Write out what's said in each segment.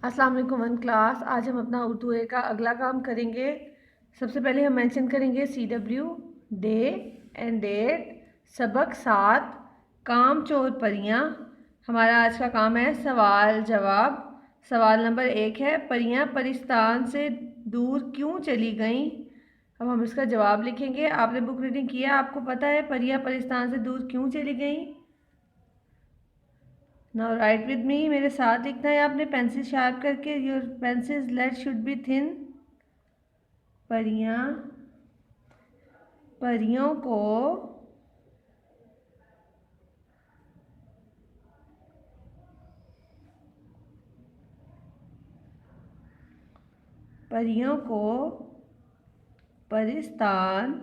अस्सलाम वालेकुम one class. आज हम अपना उर्दू ए का अगला काम करेंगे। सबसे पहले हम मेंशन करेंगे CW डे एंड डेट, सबक 7, काम चोर परियां। हमारा आज का काम है सवाल जवाब। सवाल नंबर 1 है, परियां परिस्तान से दूर क्यों चली गईं। अब हम इसका जवाब लिखेंगे। आपने बुक रीडिंग किया, आपको पता है परियां परिस्तान से दूर क्यों चली गईं। नाउ राइट विद मी, मेरे साथ लिखना है आपने पेंसिल शार्प करके। Your pencil lead should be thin. परियां परियों को परियों को परिस्तान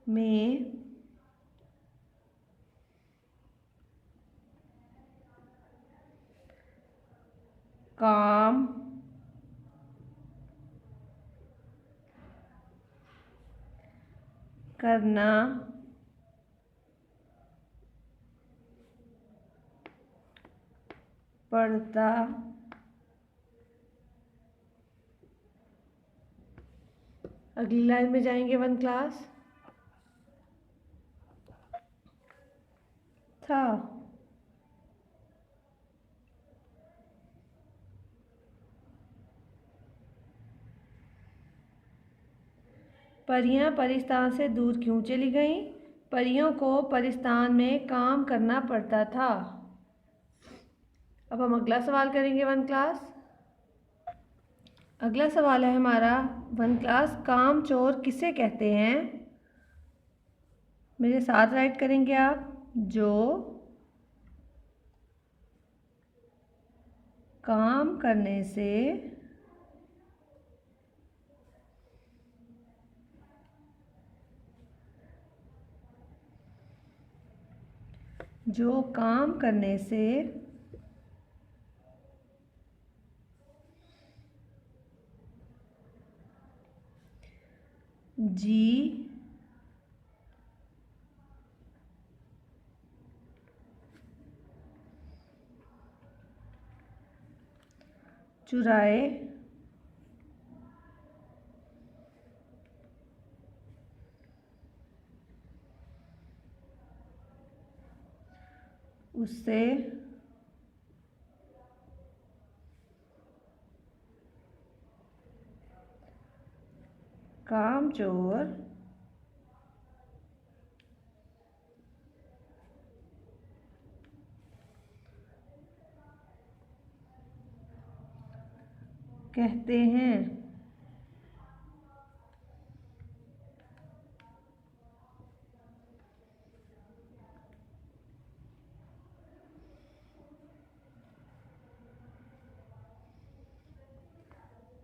में काम करना पड़ता अगली लाइन में जाएंगे वन क्लास था। परियां परिस्तान से दूर क्यों चली गईं। परियों को परिस्तान में काम करना पड़ता था। अब हम अगला सवाल करेंगे वन क्लास। अगला सवाल है हमारा वन क्लास, काम चोर किसे कहते हैं। मेरे साथ राइट करेंगे आप। जो काम करने से जो काम करने से जी चुराए उससे काम चोर कहते हैं।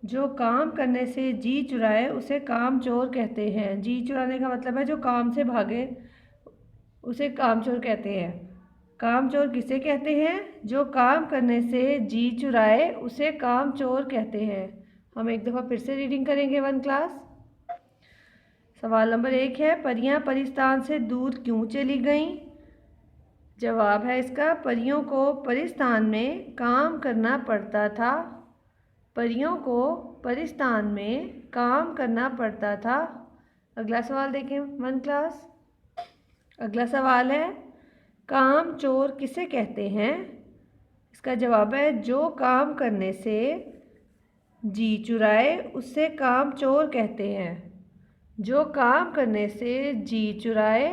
जो काम करने से जी चुराए उसे काम चोर कहते हैं। जी चुराने का मतलब है जो काम से भागे, उसे काम चोर कहते हैं। काम चोर किसे कहते हैं। जो काम करने से जी चुराए उसे काम चोर कहते हैं। हम एक दफ़ा फिर से रीडिंग करेंगे वन क्लास। सवाल नंबर 1 है, परियां परिस्तान से दूर क्यों चली गईं। जवाब है इसका, परियों को परिस्तान में काम करना पड़ता था। परियों को परिस्तान में काम करना पड़ता था। अगला सवाल देखें वन क्लास। अगला सवाल है, काम चोर किसे कहते हैं। इसका जवाब है, जो काम करने से जी चुराए उसे काम चोर कहते हैं। जो काम करने से जी चुराए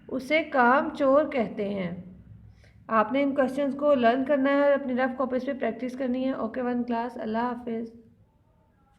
उसे काम चोर कहते हैं। आपने इन क्वेश्चंस को लर्न करना है और अपनी रफ कॉपीज पे प्रैक्टिस करनी है। ओके वन क्लास, अल्लाह हाफिज़।